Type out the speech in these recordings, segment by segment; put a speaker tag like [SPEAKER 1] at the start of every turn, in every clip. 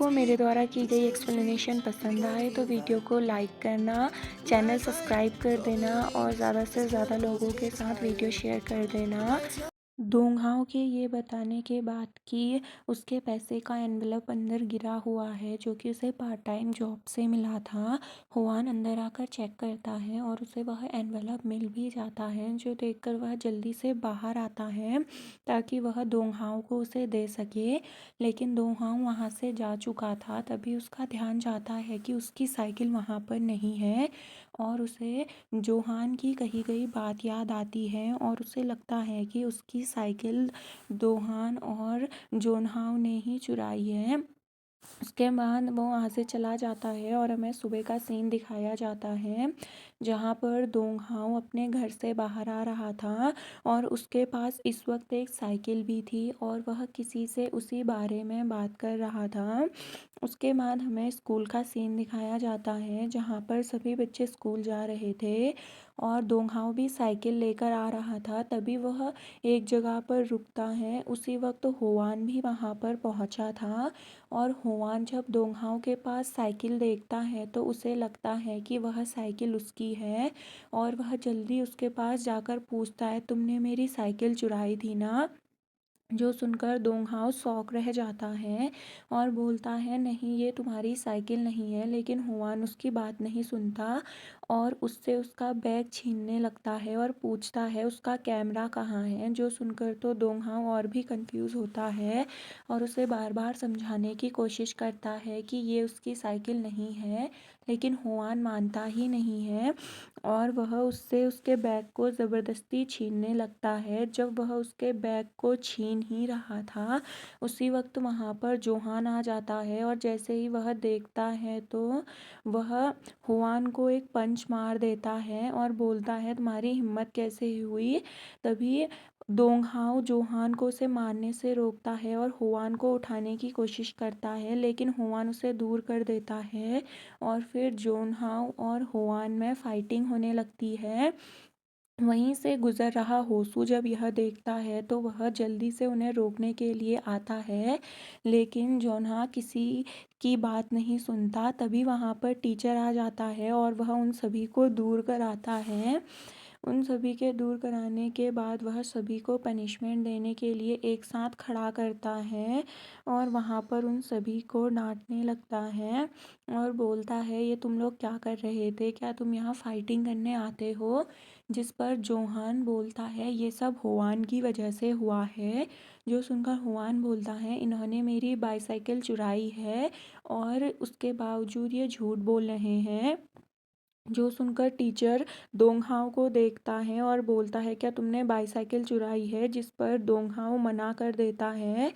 [SPEAKER 1] आपको मेरे द्वारा की गई एक्सप्लेनेशन पसंद आए तो वीडियो को लाइक करना, चैनल सब्सक्राइब कर देना और ज़्यादा से ज़्यादा लोगों के साथ वीडियो शेयर कर देना। दोंघाओं के ये बताने के बाद कि उसके पैसे का एनवेलप अंदर गिरा हुआ है जो कि उसे पार्ट टाइम जॉब से मिला था। हुआन अंदर आकर चेक करता है और उसे वह एनवेलप मिल भी जाता है, जो देखकर वह जल्दी से बाहर आता है ताकि वह दोंघाओं को उसे दे सके। लेकिन दोंघाओं वहाँ से जा चुका था। तभी उसका ध्यान जाता है कि उसकी साइकिल वहाँ पर नहीं है और उसे जोहान की कही गई बात याद आती है और उसे लगता है कि उसकी साइकिल दोहान और जोनहाव ने ही चुराई है। उसके बाद वो वहाँ से चला जाता है और हमें सुबह का सीन दिखाया जाता है जहाँ पर दोंघाओ अपने घर से बाहर आ रहा था और उसके पास इस वक्त एक साइकिल भी थी और वह किसी से उसी बारे में बात कर रहा था। उसके बाद हमें स्कूल का सीन दिखाया जाता है जहाँ पर सभी बच्चे स्कूल जा रहे थे और दोंघाओ भी साइकिल लेकर आ रहा था। तभी वह एक जगह पर रुकता है। उसी वक्त हुआन भी वहाँ पर पहुँचा था और हुआन जब दोंघाओ के पास साइकिल देखता है तो उसे लगता है कि वह साइकिल उसकी है और वह जल्दी उसके पास जाकर पूछता है, तुमने मेरी साइकिल चुराई थी ना। जो सुनकर दोंघाओ शौक रह जाता है और बोलता है, नहीं ये तुम्हारी साइकिल नहीं है। लेकिन हुआन उसकी बात नहीं सुनता और उससे उसका बैग छीनने लगता है और पूछता है उसका कैमरा कहाँ है। जो सुनकर तो दोंघाओ और भी कंफ्यूज होता है और उसे बार बार समझाने की कोशिश करता है कि ये उसकी साइकिल नहीं है, लेकिन हुआन मानता ही नहीं है और वह उससे उसके बैग को ज़बरदस्ती छीनने लगता है। जब वह उसके बैग को छीन ही रहा था उसी वक्त वहाँ पर जोहान आ जाता है और जैसे ही वह देखता है तो वह हुआन को एक पंच मार देता है और बोलता है, तुम्हारी हिम्मत कैसे हुई। तभी दोंघाओ जोहान को उसे मारने से रोकता है और हुआन को उठाने की कोशिश करता है, लेकिन हुआन उसे दूर कर देता है और फिर जोनहाओ और हुआन में फाइटिंग होने लगती है। वहीं से गुजर रहा होसू जब यह देखता है तो वह जल्दी से उन्हें रोकने के लिए आता है, लेकिन जोन्हा किसी की बात नहीं सुनता। तभी वहाँ पर टीचर आ जाता है और वह उन सभी को दूर कराता है। उन सभी के दूर कराने के बाद वह सभी को पनिशमेंट देने के लिए एक साथ खड़ा करता है और वहाँ पर उन सभी को डांटने लगता है और बोलता है, ये तुम लोग क्या कर रहे थे, क्या तुम यहाँ फाइटिंग करने आते हो। जिस पर जोहान बोलता है, ये सब हुआन की वजह से हुआ है। जो सुनकर हुआन बोलता है, इन्होंने मेरी बाईसाइकिल चुराई है और उसके बावजूद ये झूठ बोल रहे हैं। जो सुनकर टीचर दोंघाओ को देखता है और बोलता है, क्या तुमने बाईसाइकिल चुराई है। जिस पर दोंघाओ मना कर देता है।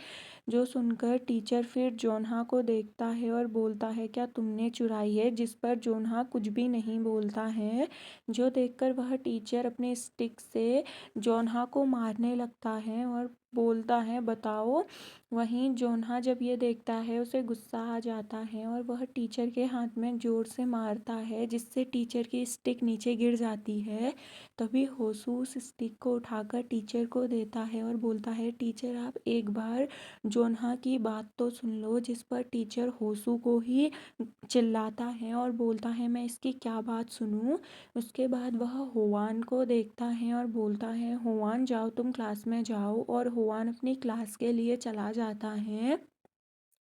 [SPEAKER 1] जो सुनकर टीचर फिर जोन्हा को देखता है और बोलता है, क्या तुमने चुराई है। जिस पर जोन्हा कुछ भी नहीं बोलता है। जो देखकर वह टीचर अपने स्टिक से जोन्हा को मारने लगता है और बोलता है, बताओ। वहीं जोन्हा जब ये देखता है उसे गुस्सा आ जाता है और वह टीचर के हाथ में जोर से मारता है जिससे टीचर की स्टिक नीचे गिर जाती है। तभी होसू उस स्टिक को उठाकर टीचर को देता है और बोलता है, टीचर आप एक बार जोन्हा की बात तो सुन लो। जिस पर टीचर होसू को ही चिल्लाता है और बोलता है, मैं इसकी क्या बात सुनूं। उसके बाद वह हुआन को देखता है और बोलता है, हुआन जाओ तुम क्लास में जाओ। और हुआन अपनी क्लास के लिए चला जाता है।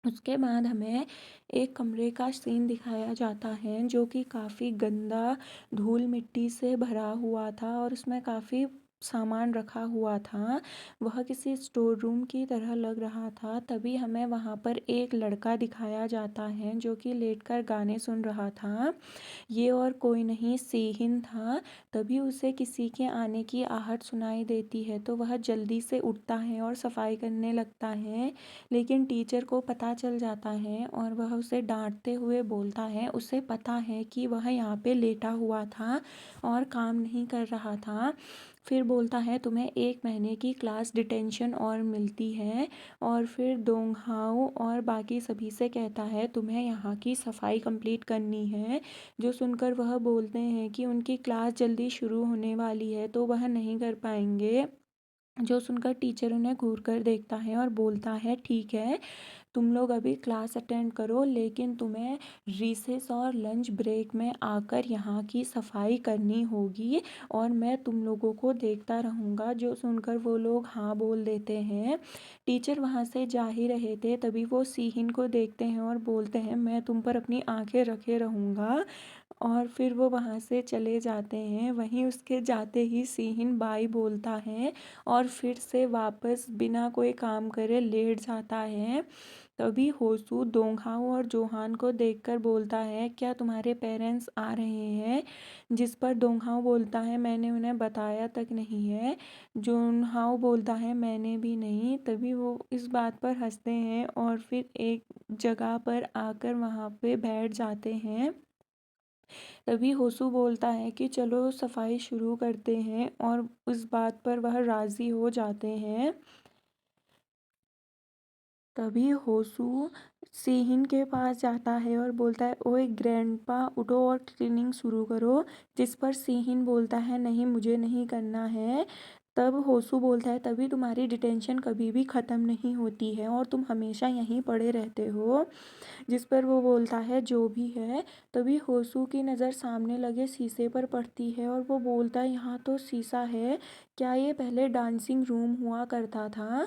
[SPEAKER 1] उसके बाद हमें एक कमरे का सीन दिखाया जाता है जो कि काफ़ी गंदा धूल मिट्टी से भरा हुआ था और उसमें काफ़ी सामान रखा हुआ था। वह किसी स्टोर रूम की तरह लग रहा था। तभी हमें वहाँ पर एक लड़का दिखाया जाता है जो कि लेटकर गाने सुन रहा था। ये और कोई नहीं, सेहिन था। तभी उसे किसी के आने की आहट सुनाई देती है तो वह जल्दी से उठता है और सफाई करने लगता है, लेकिन टीचर को पता चल जाता है और वह उसे डांटते हुए बोलता है, उसे पता है कि वह यहाँ पे लेटा हुआ था और काम नहीं कर रहा था। फिर बोलता है, तुम्हें 1 महीने की क्लास डिटेंशन और मिलती है। और फिर दोंघाओ और बाकी सभी से कहता है, तुम्हें यहाँ की सफाई कंप्लीट करनी है। जो सुनकर वह बोलते हैं कि उनकी क्लास जल्दी शुरू होने वाली है तो वह नहीं कर पाएंगे। जो सुनकर टीचर उन्हें घूर कर देखता है और बोलता है, ठीक है, तुम लोग अभी क्लास अटेंड करो, लेकिन तुम्हें रिसेस और लंच ब्रेक में आकर यहाँ की सफाई करनी होगी और मैं तुम लोगों को देखता रहूँगा। जो सुनकर वो लोग हाँ बोल देते हैं। टीचर वहाँ से जा ही रहे थे, तभी वो सीहिन को देखते हैं और बोलते हैं मैं तुम पर अपनी आंखें रखे रहूँगा। और फिर वो वहाँ से चले जाते हैं। वहीं उसके जाते ही सीहिन बाई बोलता है और फिर से वापस बिना कोई काम करे लेट जाता है। तभी होसू दोंगहाओ और जोहान को देखकर बोलता है क्या तुम्हारे पेरेंट्स आ रहे हैं। जिस पर दोंगहाओ बोलता है मैंने उन्हें बताया तक नहीं है। जोनहाओ बोलता है मैंने भी नहीं। तभी वो इस बात पर हंसते हैं और फिर एक जगह पर आकर वहाँ पे बैठ जाते हैं। तभी होसू बोलता है कि चलो सफाई शुरू करते हैं और उस बात पर वह राज़ी हो जाते हैं। तभी होसू सीहिन के पास जाता है और बोलता है ओए ग्रैंडपा उठो और क्लीनिंग शुरू करो। जिस पर सीहिन बोलता है नहीं मुझे नहीं करना है। तब होसू बोलता है तभी तुम्हारी डिटेंशन कभी भी ख़त्म नहीं होती है और तुम हमेशा यहीं पड़े रहते हो। जिस पर वो बोलता है जो भी है। तभी होसू की नज़र सामने लगे शीशे पर पड़ती है और वो बोलता है यहाँ तो शीशा है, क्या ये पहले डांसिंग रूम हुआ करता था।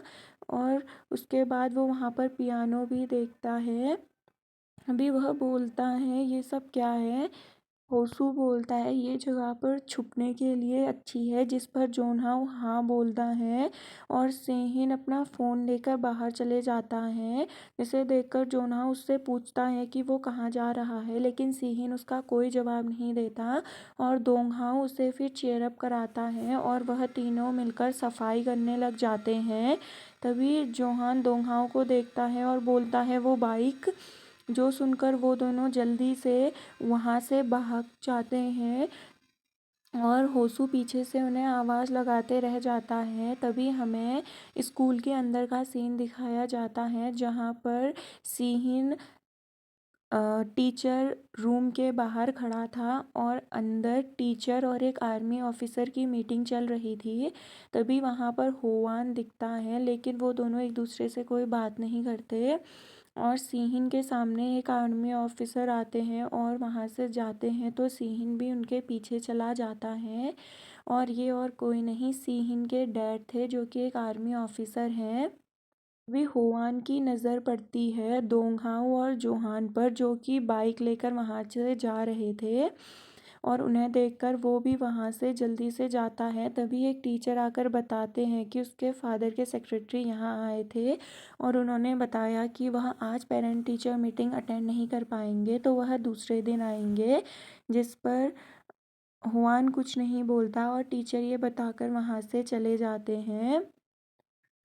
[SPEAKER 1] और उसके बाद वो वहाँ पर पियानो भी देखता है। अभी वह बोलता है ये सब क्या है। होसू बोलता है ये जगह पर छुपने के लिए अच्छी है। जिस पर जोनहाउ हाँ बोलता है और सेहिन अपना फ़ोन लेकर बाहर चले जाता है। जिसे देखकर जोनहाउ उससे पूछता है कि वो कहाँ जा रहा है, लेकिन सेहिन उसका कोई जवाब नहीं देता और दोंगहाउ उसे फिर चेयर अप कराता है और वह तीनों मिलकर सफाई करने लग जाते हैं। तभी जोहान दोंगहाउ को देखता है और बोलता है वो बाइक। जो सुनकर वो दोनों जल्दी से वहाँ से भाग जाते हैं और होसू पीछे से उन्हें आवाज़ लगाते रह जाता है। तभी हमें स्कूल के अंदर का सीन दिखाया जाता है जहाँ पर सीहिन टीचर रूम के बाहर खड़ा था और अंदर टीचर और एक आर्मी ऑफिसर की मीटिंग चल रही थी। तभी वहाँ पर होवान दिखता है, लेकिन वो दोनों एक दूसरे से कोई बात नहीं करते और सीहिन के सामने एक आर्मी ऑफिसर आते हैं और वहाँ से जाते हैं तो सीहिन भी उनके पीछे चला जाता है। और ये और कोई नहीं सीहिन के डैड थे जो कि एक आर्मी ऑफिसर हैं। वे होआन की नज़र पड़ती है दोंगहाओ और जोहान पर जो कि बाइक लेकर वहाँ से जा रहे थे और उन्हें देखकर वो भी वहाँ से जल्दी से जाता है। तभी एक टीचर आकर बताते हैं कि उसके फादर के सेक्रेटरी यहाँ आए थे और उन्होंने बताया कि वह आज पेरेंट टीचर मीटिंग अटेंड नहीं कर पाएंगे तो वह दूसरे दिन आएंगे। जिस पर हुआन कुछ नहीं बोलता और टीचर ये बताकर वहाँ से चले जाते हैं।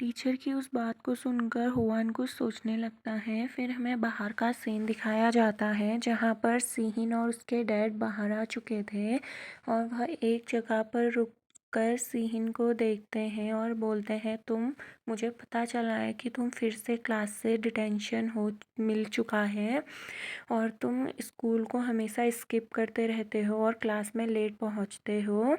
[SPEAKER 1] टीचर की उस बात को सुनकर हुआन कुछ सोचने लगता है। फिर हमें बाहर का सीन दिखाया जाता है जहाँ पर सीहिन और उसके डैड बाहर आ चुके थे और वह एक जगह पर रुक कर सीहिन को देखते हैं और बोलते हैं तुम, मुझे पता चला है कि तुम फिर से क्लास से डिटेंशन हो मिल चुका है और तुम स्कूल को हमेशा स्किप करते रहते हो और क्लास में लेट पहुंचते हो।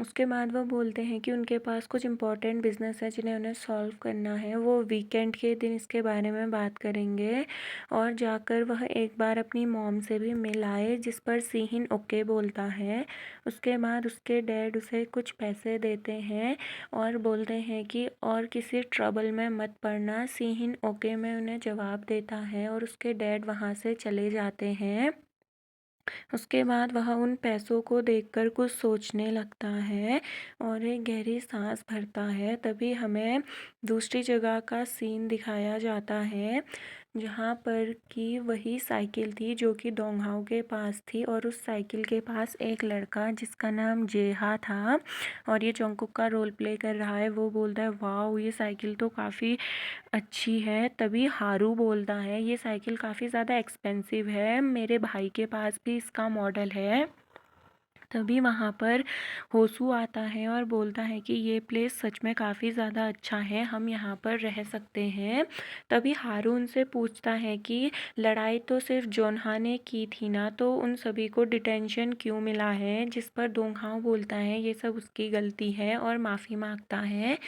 [SPEAKER 1] उसके बाद वो बोलते हैं कि उनके पास कुछ इम्पोर्टेंट बिजनेस है जिन्हें उन्हें सॉल्व करना है। वो वीकेंड के दिन इसके बारे में बात करेंगे और जाकर वह एक बार अपनी मॉम से भी मिल आए। जिस पर सीहिन ओके बोलता है। उसके बाद उसके डैड उसे कुछ पैसे देते हैं और बोलते हैं कि और किसी ट्रबल में मत पड़ना। सीहिन ओके में उन्हें जवाब देता है और उसके डैड वहाँ से चले जाते हैं। उसके बाद वह उन पैसों को देखकर कुछ सोचने लगता है और एक गहरी सांस भरता है। तभी हमें दूसरी जगह का सीन दिखाया जाता है जहाँ पर कि वही साइकिल थी जो कि दोंगहाओ के पास थी और उस साइकिल के पास एक लड़का जिसका नाम जेहा था और ये जंगकुक का रोल प्ले कर रहा है। वो बोलता है वाह ये साइकिल तो काफ़ी अच्छी है। तभी हारू बोलता है ये साइकिल काफ़ी ज़्यादा एक्सपेंसिव है, मेरे भाई के पास भी इसका मॉडल है। तभी वहाँ पर होसू आता है और बोलता है कि ये प्लेस सच में काफ़ी ज़्यादा अच्छा है, हम यहाँ पर रह सकते हैं। तभी हारू उनसे पूछता है कि लड़ाई तो सिर्फ जोन्हा ने की थी ना, तो उन सभी को डिटेंशन क्यों मिला है। जिस पर दोंगहाओ बोलता है ये सब उसकी गलती है और माफ़ी मांगता है।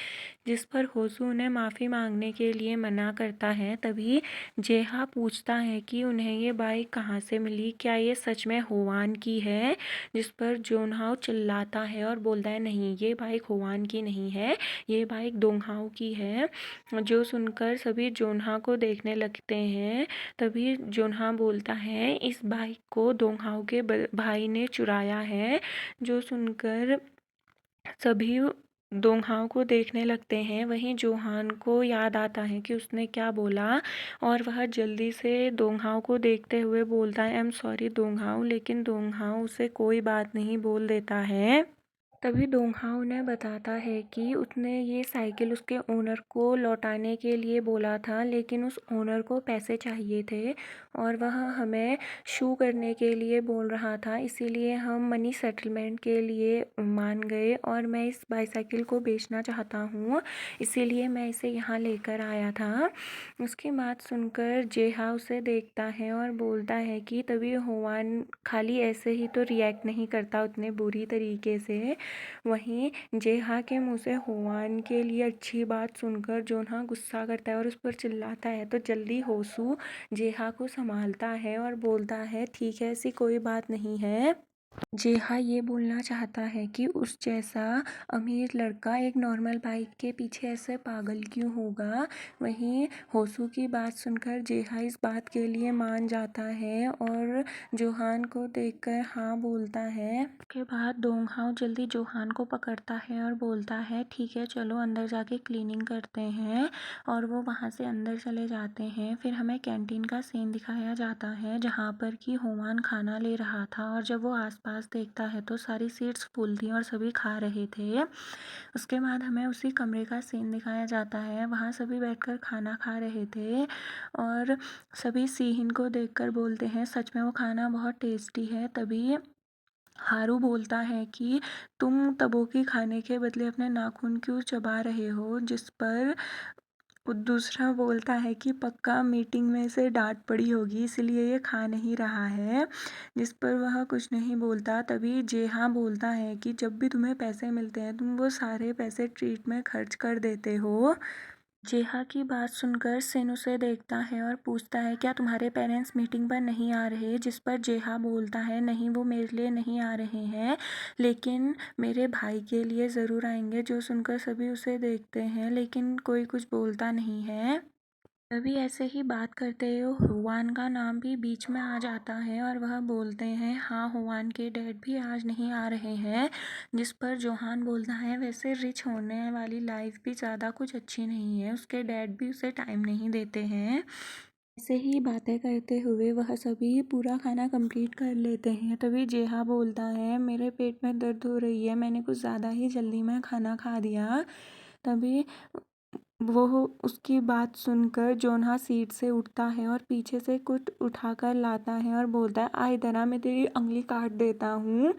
[SPEAKER 1] जिस पर होसू उन्हें माफ़ी मांगने के लिए मना करता है। तभी जेहा पूछता है कि उन्हें ये बाइक कहाँ से मिली, क्या ये सच में होवान की है। जिस पर जोनहाओ चिल्लाता है और बोलता है नहीं, ये बाइक होवान की नहीं है, ये बाइक दोंगहाओ की है। जो सुनकर सभी जोन्हा को देखने लगते हैं। तभी जोन्हा बोलता है इस बाइक को दोंगहाओ के भाई ने चुराया है। जो सुनकर सभी दोंगहाओं को देखने लगते हैं। वहीं जोहान को याद आता है कि उसने क्या बोला और वह जल्दी से दोंगहाओं को देखते हुए बोलता है आई एम सॉरी दोंगहाओ, लेकिन दोंगहाओ उसे कोई बात नहीं बोल देता है। तभी दोंगहाओ उन्हें बताता है कि उसने ये साइकिल उसके ओनर को लौटाने के लिए बोला था, लेकिन उस ओनर को पैसे चाहिए थे और वह हमें शू करने के लिए बोल रहा था, इसीलिए हम मनी सेटलमेंट के लिए मान गए और मैं इस बाईसाइकिल को बेचना चाहता हूँ, इसीलिए मैं इसे यहाँ लेकर आया था। उसकी बात सुनकर जेहा उसे देखता है और बोलता है कि तभी होवान खाली ऐसे ही तो रिएक्ट नहीं करता उतने बुरी तरीके से। वहीं जेहा के मुंह से होवान के लिए अच्छी बात सुनकर जोन्हा गुस्सा करता है और उस पर चिल्लाता है। तो जल्दी होसू जेहा को संभालता है और बोलता है ठीक है, ऐसी कोई बात नहीं है। जेहा ये बोलना चाहता है कि उस जैसा अमीर लड़का एक नॉर्मल बाइक के पीछे ऐसे पागल क्यों होगा। वहीं होसू की बात सुनकर जेहा इस बात के लिए मान जाता है और जोहान को देखकर हाँ बोलता है। उसके बाद दोंगहाओ जल्दी जोहान को पकड़ता है और बोलता है ठीक है चलो अंदर जाके क्लीनिंग करते हैं, और वो वहाँ से अंदर चले जाते हैं। फिर हमें कैंटीन का सीन दिखाया जाता है जहाँ पर कि होवान खाना ले रहा था और जब वो आसपास देखता है तो सारी सीट्स फुल थी और सभी खा रहे थे। उसके बाद हमें उसी कमरे का सीन दिखाया जाता है, वहाँ सभी बैठकर खाना खा रहे थे और सभी सीहिन को देखकर बोलते हैं सच में वो खाना बहुत टेस्टी है। तभी हारू बोलता है कि तुम तबोकी खाने के बदले अपने नाखून क्यों चबा रहे हो। जिस पर दूसरा बोलता है कि पक्का मीटिंग में से डांट पड़ी होगी इसलिए ये खा नहीं रहा है। जिस पर वह कुछ नहीं बोलता। तभी जेहा बोलता है कि जब भी तुम्हें पैसे मिलते हैं तुम वो सारे पैसे ट्रीट में खर्च कर देते हो। जेहा की बात सुनकर सिन उसे देखता है और पूछता है क्या तुम्हारे पेरेंट्स मीटिंग पर नहीं आ रहे। जिस पर जेहा बोलता है नहीं, वो मेरे लिए नहीं आ रहे हैं, लेकिन मेरे भाई के लिए ज़रूर आएंगे। जो सुनकर सभी उसे देखते हैं लेकिन कोई कुछ बोलता नहीं है। तभी ऐसे ही बात करते हुए हुआन का नाम भी बीच में आ जाता है और वह बोलते हैं हाँ हुआन के डैड भी आज नहीं आ रहे हैं। जिस पर जोहान बोलता है वैसे रिच होने वाली लाइफ भी ज़्यादा कुछ अच्छी नहीं है, उसके डैड भी उसे टाइम नहीं देते हैं। ऐसे ही बातें करते हुए वह सभी पूरा खाना कंप्लीट कर लेते हैं। तभी जेहा बोलता है मेरे पेट में दर्द हो रही है, मैंने कुछ ज़्यादा ही जल्दी में खाना खा दिया। तभी वो उसकी बात सुनकर जोन्हा सीट से उठता है और पीछे से कुछ उठाकर लाता है और बोलता है आ इधर आ, मैं तेरी उंगली काट देता हूँ।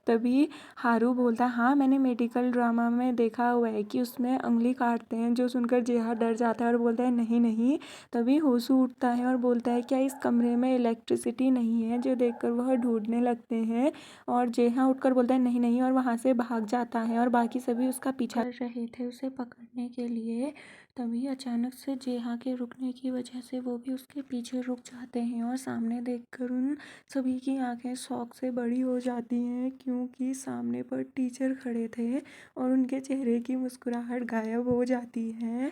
[SPEAKER 1] तभी हारू बोलता है हाँ मैंने मेडिकल ड्रामा में देखा हुआ है कि उसमें उंगली काटते हैं। जो सुनकर जेहा डर जाता है और बोलता है नहीं नहीं। तभी होसू उठता है और बोलता है क्या इस कमरे में इलेक्ट्रिसिटी नहीं है। जो देखकर वह ढूंढने लगते हैं और जेहा उठकर बोलता है नहीं नहीं और वहाँ से भाग जाता है और बाकी सभी उसका पीछा कर रहे थे उसे पकड़ने के लिए। तभी अचानक से जेहा के रुकने की वजह से वो भी उसके पीछे रुक जाते हैं और सामने देखकर उन सभी की आंखें शौक से बड़ी हो जाती हैं, क्योंकि सामने पर टीचर खड़े थे और उनके चेहरे की मुस्कुराहट गायब हो जाती है।